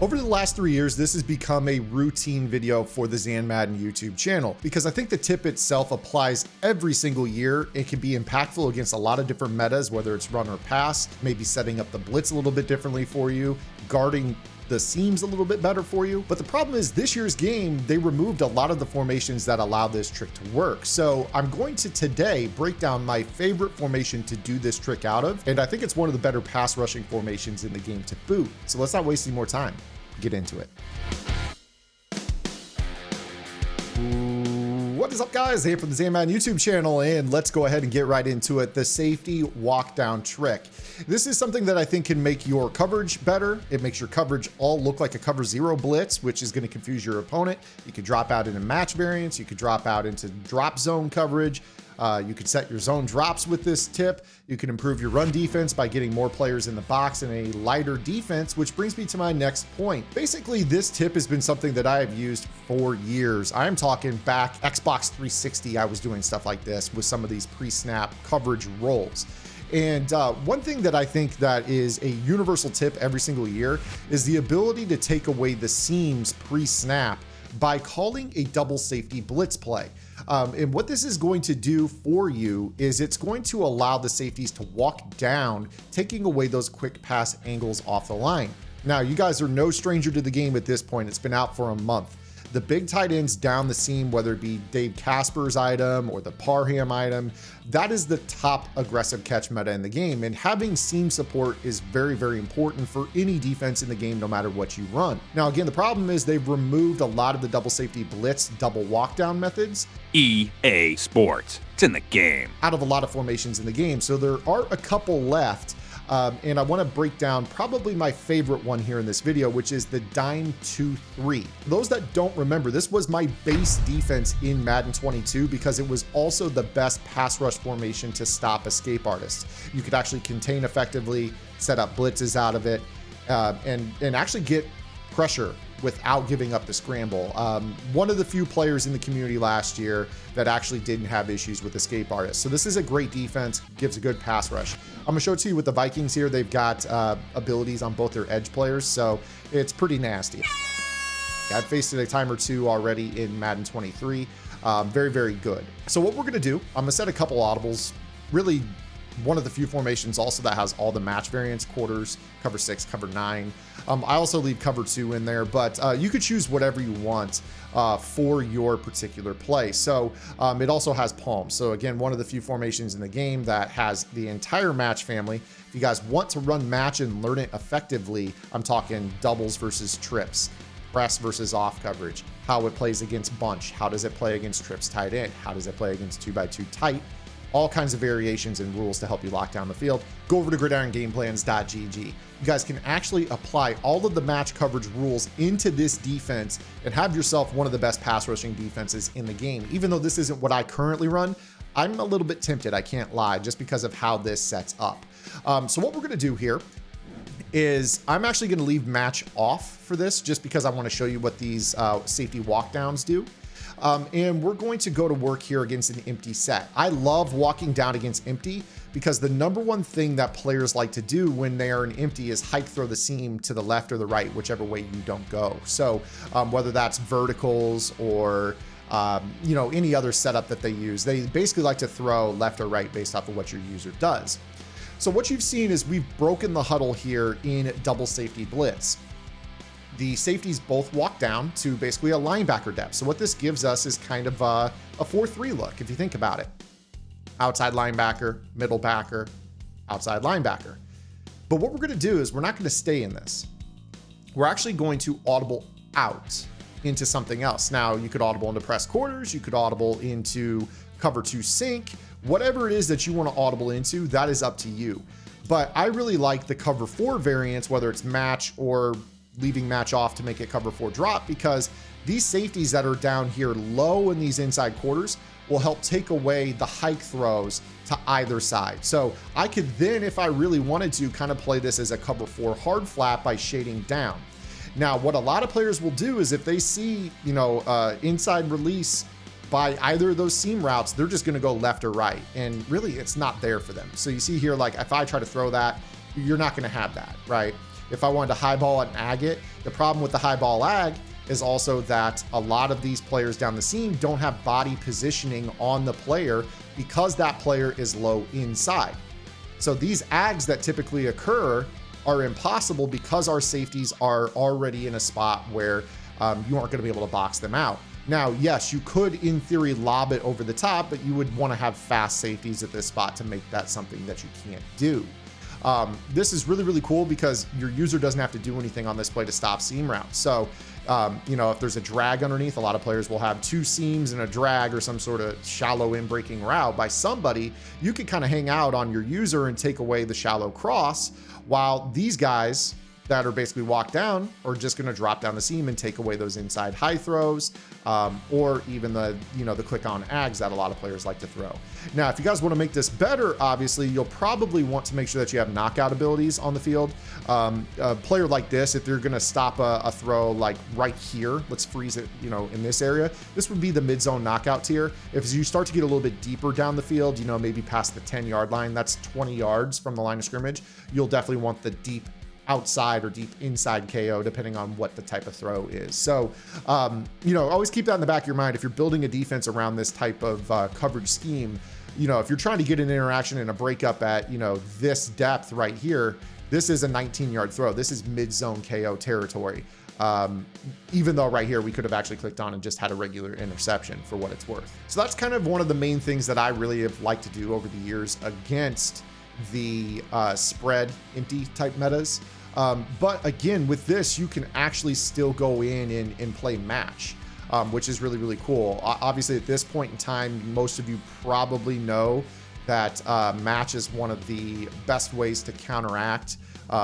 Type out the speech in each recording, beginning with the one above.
Over the last 3 years, this has become a routine video for the Zan Madden YouTube channel because I think the tip itself applies every single year. It can be impactful against a lot of different metas, whether it's run or pass, maybe setting up the blitz a little bit differently for you, guarding the seams a little bit better for you. But the problem is this year's game, they removed a lot of the formations that allow this trick to work. So I'm going to today break down my favorite formation to do this trick out of. And I think it's one of the better pass rushing formations in the game to boot. So let's not waste any more time. Get into it. What is up, guys? Hey, from the Zan Madden YouTube channel, and let's go ahead and get right into it. The safety walk down trick. This is something that I think can make your coverage better. It makes your coverage all look like a cover zero blitz, which is going to confuse your opponent. You could drop out into match variance. You could drop out into drop zone coverage. You could set your zone drops with this tip. You can improve your run defense by getting more players in the box and a lighter defense, which brings me to my next point. Basically, this tip has been something that I have used for years. I'm talking back Xbox 360. I was doing stuff like this with some of these pre-snap coverage rolls. And one thing that I think that is a universal tip every single year is the ability to take away the seams pre-snap by calling a double safety blitz play. And what this is going to do for you is it's going to allow the safeties to walk down, taking away those quick pass angles off the line. Now, you guys are no stranger to the game at this point. It's been out for a month. The big tight ends down the seam, whether it be Dave Casper's item or the Parham item, that is the top aggressive catch meta in the game. And having seam support is very, very important for any defense in the game, no matter what you run. Now, again, the problem is they've removed a lot of the double safety blitz, double walk down methods. EA Sports, it's in the game. Out of a lot of formations in the game. So there are a couple left. And I want to break down probably my favorite one here in this video, which is the dime 2-3. Those that don't remember, this was my base defense in Madden 22 because it was also the best pass rush formation to stop escape artists. You could actually contain effectively, set up blitzes out of it, and actually get pressure without giving up the scramble. One of the few players in the community last year that actually didn't have issues with escape artists. So this is a great defense, gives a good pass rush. I'm gonna show it to you with the Vikings here. They've got abilities on both their edge players, so it's pretty nasty. I've faced it a time or two already in Madden 23. Very, very good. So what we're gonna do, I'm gonna set a couple audibles, really one of the few formations also that has all the match variants, quarters, cover 6, cover 9. I also leave cover 2 in there, but you could choose whatever you want for your particular play. So it also has palms. So again, one of the few formations in the game that has the entire match family. If you guys want to run match and learn it effectively, I'm talking doubles versus trips, press versus off coverage, how it plays against bunch, how does it play against trips tight end, how does it play against 2x2 tight, all kinds of variations and rules to help you lock down the field. Go over to gridirongameplans.gg. You guys can actually apply all of the match coverage rules into this defense and have yourself one of the best pass rushing defenses in the game. Even though this isn't what I currently run, I'm a little bit tempted, I can't lie, just because of how this sets up. So what we're gonna do here is I'm actually gonna leave match off for this just because I wanna show you what these safety walkdowns do. And we're going to go to work here against an empty set. I love walking down against empty because the number one thing that players like to do when they are in empty is hike throw the seam to the left or the right, whichever way you don't go. So whether that's verticals or you know, any other setup that they use, they basically like to throw left or right based off of what your user does. So what you've seen is we've broken the huddle here in double safety blitz. The safeties both walk down to basically a linebacker depth. So what this gives us is kind of a 4-3 look, if you think about it. Outside linebacker, middle backer, outside linebacker. But what we're gonna do is we're not gonna stay in this. We're actually going to audible out into something else. Now, you could audible into press quarters, you could audible into cover 2 sink, whatever it is that you wanna audible into, that is up to you. But I really like the cover 4 variants, whether it's match or leaving match off to make it cover 4 drop, because these safeties that are down here low in these inside quarters will help take away the hike throws to either side. So I could then, if I really wanted to, kind of play this as a cover 4 hard flat by shading down. Now, what a lot of players will do is if they see, you know, inside release by either of those seam routes, they're just gonna go left or right. And really it's not there for them. So you see here, like if I try to throw that, you're not gonna have that, right? if I wanted to highball and ag it. The problem with the highball ag is also that a lot of these players down the seam don't have body positioning on the player because that player is low inside. So these ags that typically occur are impossible because our safeties are already in a spot where you aren't going to be able to box them out. Now, yes, you could in theory lob it over the top, but you would want to have fast safeties at this spot to make that something that you can't do. This is really, really cool because your user doesn't have to do anything on this play to stop seam routes. So, you know, if there's a drag underneath, a lot of players will have 2 seams and a drag or some sort of shallow in breaking route by somebody. You can kind of hang out on your user and take away the shallow cross, while these guys that are basically walk down are just going to drop down the seam and take away those inside high throws, or even the, you know, the click on ags that a lot of players like to throw. Now, if you guys want to make this better, obviously you'll probably want to make sure that you have knockout abilities on the field. A player like this, if they're going to stop a throw like right here, let's freeze it, you know, in this area, this would be the mid zone knockout tier. If you start to get a little bit deeper down the field, you know, maybe past the 10-yard line, that's 20 yards from the line of scrimmage, you'll definitely want the deep outside or deep inside KO, depending on what the type of throw is. So, you know, always keep that in the back of your mind. If you're building a defense around this type of coverage scheme, you know, if you're trying to get an interaction and a breakup at, you know, this depth right here, this is a 19-yard throw. This is mid-zone KO territory. Even though right here we could have actually clicked on and just had a regular interception for what it's worth. So that's kind of one of the main things that I really have liked to do over the years against the spread empty type metas. But again, with this, you can actually still go in and play match, which is really, really cool. Obviously, at this point in time, most of you probably know that match is one of the best ways to counteract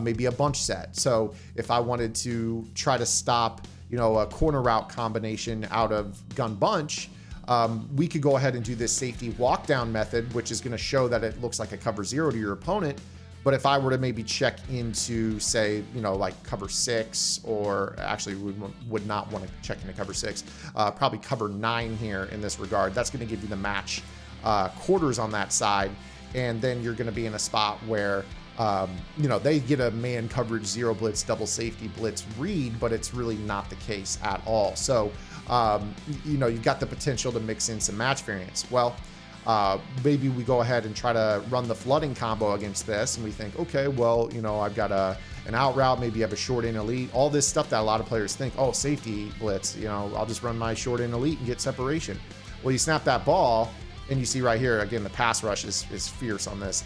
maybe a bunch set. So if I wanted to try to stop, you know, a corner route combination out of gun bunch, we could go ahead and do this safety walk down method, which is going to show that it looks like a cover 0 to your opponent. But if I were to maybe check into, say, you know, like cover 6, or actually would not want to check into cover 6, probably cover 9 here in this regard, that's going to give you the match quarters on that side. And then you're going to be in a spot where, you know, they get a man coverage 0 blitz, double safety blitz read, but it's really not the case at all. So, you know, you've got the potential to mix in some match variants. Well, maybe we go ahead and try to run the flooding combo against this, and we think, okay, well, you know, I've got an out route, maybe you have a short in elite, all this stuff that a lot of players think, oh, safety blitz, you know, I'll just run my short in elite and get separation. Well, you snap that ball, and you see right here, again, the pass rush is fierce on this.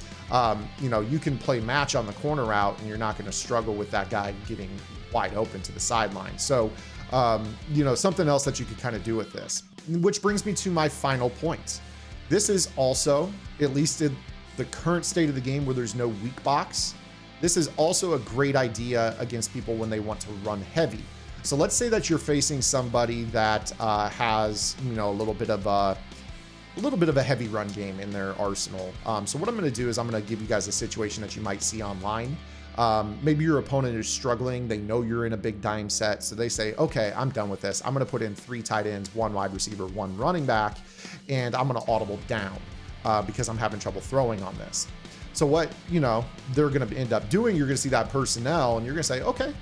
You know, you can play match on the corner route, and you're not going to struggle with that guy getting wide open to the sideline. So, you know, something else that you could kind of do with this, which brings me to my final point. This is also, at least in the current state of the game where there's no weak box, this is also a great idea against people when they want to run heavy. So let's say that you're facing somebody that has, you know, a little bit of a heavy run game in their arsenal. So what I'm going to do is I'm going to give you guys a situation that you might see online. Maybe your opponent is struggling. They know you're in a big dime set. So they say, okay, I'm done with this. I'm going to put in 3 tight ends, 1 wide receiver, 1 running back, and I'm going to audible down because I'm having trouble throwing on this. So what, you know, they're going to end up doing, you're going to see that personnel and you're going to say, okay,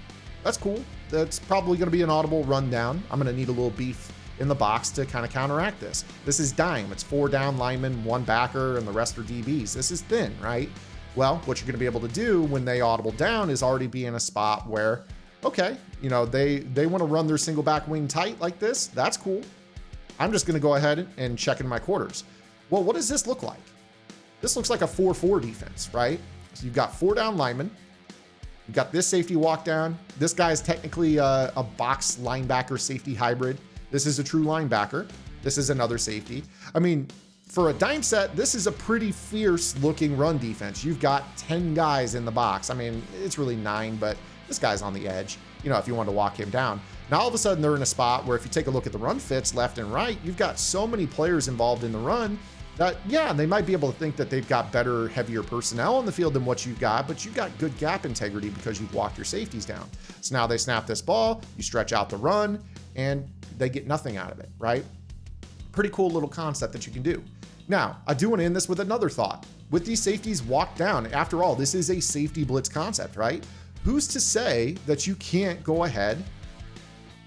that's cool. That's probably going to be an audible rundown. I'm going to need a little beef in the box to kind of counteract this. This is dime. It's 4 down linemen, 1 backer, and the rest are DBs. This is thin, right? Well, what you're going to be able to do when they audible down is already be in a spot where, okay, you know, they want to run their single back wing tight like this. That's cool. I'm just going to go ahead and check in my quarters. Well, what does this look like? This looks like a 4-4 defense, right? So you've got 4 down linemen. You've got this safety walk down. This guy is technically a box linebacker safety hybrid. This is a true linebacker. This is another safety. I mean, for a dime set, this is a pretty fierce looking run defense. You've got 10 guys in the box. I mean, it's really 9, but this guy's on the edge, you know, if you want to walk him down. Now, all of a sudden, they're in a spot where if you take a look at the run fits left and right, you've got so many players involved in the run that, yeah, they might be able to think that they've got better, heavier personnel on the field than what you've got, but you've got good gap integrity because you've walked your safeties down. So now they snap this ball, you stretch out the run, and they get nothing out of it, right? Pretty cool little concept that you can do. Now, I do want to end this with another thought. With these safeties walked down, after all, this is a safety blitz concept, right? who's to say that you can't go ahead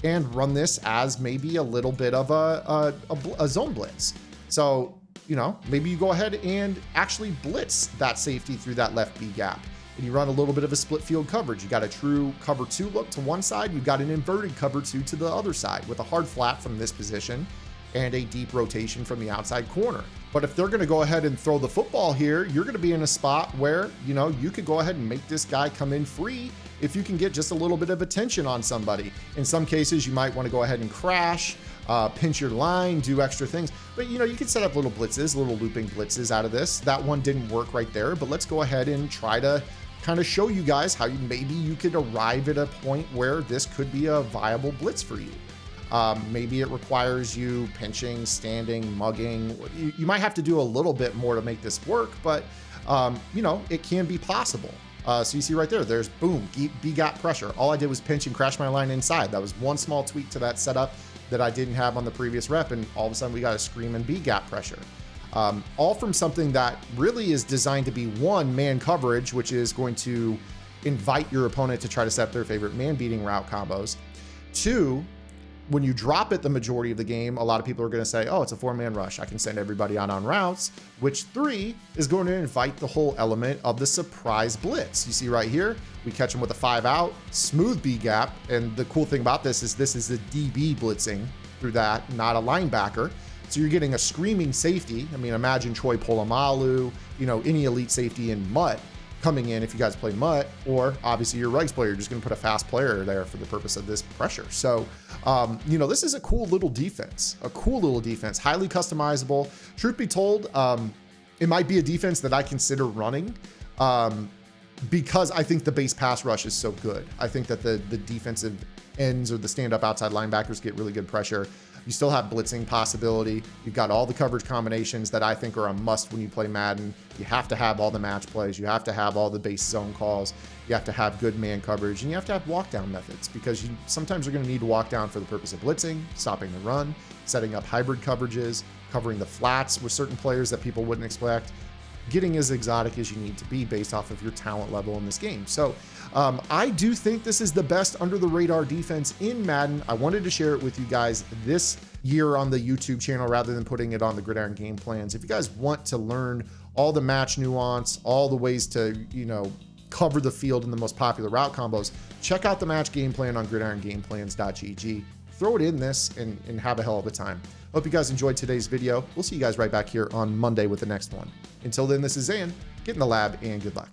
and run this as maybe a little bit of a zone blitz? So, you know, maybe you go ahead and actually blitz that safety through that left B gap, and you run a little bit of a split field coverage. You got a true cover 2 look to one side. You've got an inverted cover 2 to the other side with a hard flat from this position and a deep rotation from the outside corner. But if they're going to go ahead and throw the football here, you're going to be in a spot where, you know, you could go ahead and make this guy come in free if you can get just a little bit of attention on somebody. In some cases, you might want to go ahead and crash, pinch your line, do extra things. But, you know, you can set up little blitzes, little looping blitzes out of this. That one didn't work right there, but let's go ahead and try to kind of show you guys how maybe you could arrive at a point where this could be a viable blitz for you. Maybe it requires you pinching, standing, mugging. You might have to do a little bit more to make this work, but you know, it can be possible. So you see right there, there's boom, B-gap pressure. All I did was pinch and crash my line inside. That was one small tweak to that setup that I didn't have on the previous rep, and all of a sudden we got a screaming B-gap pressure. All from something that really is designed to be, one, man coverage, which is going to invite your opponent to try to set up their favorite man-beating route combos. Two, when you drop it the majority of the game, a lot of people are going to say, oh, it's a 4-man rush, I can send everybody out on routes, which 3 is going to invite the whole element of the surprise blitz. You see right here, we catch them with a 5 out, smooth B gap. And the cool thing about this is the DB blitzing through that, not a linebacker. So you're getting a screaming safety. I mean, imagine Troy Polamalu, you know, any elite safety in MUT coming in if you guys play MUT, or obviously your Regs player, you're just going to put a fast player there for the purpose of this pressure. So, you know, this is a cool little defense, highly customizable. Truth be told, it might be a defense that I consider running because I think the base pass rush is so good. I think that the defensive ends or the stand-up outside linebackers get really good pressure. You still have blitzing possibility. You've got all the coverage combinations that I think are a must when you play Madden. You have to have all the match plays. You have to have all the base zone calls. You have to have good man coverage, and you have to have walkdown methods, because sometimes you're going to need to walk down for the purpose of blitzing, stopping the run, setting up hybrid coverages, covering the flats with certain players that people wouldn't expect, getting as exotic as you need to be based off of your talent level in this game. So I do think this is the best under the radar defense in Madden. I wanted to share it with you guys this year on the YouTube channel rather than putting it on the Gridiron Game Plans. If you guys want to learn all the match nuance, all the ways to, you know, cover the field in the most popular route combos, check out the match game plan on gridirongameplans.gg. Throw it in this and have a hell of a time. Hope you guys enjoyed today's video. We'll see you guys right back here on Monday with the next one. Until then, this is Zan. Get in the lab and good luck.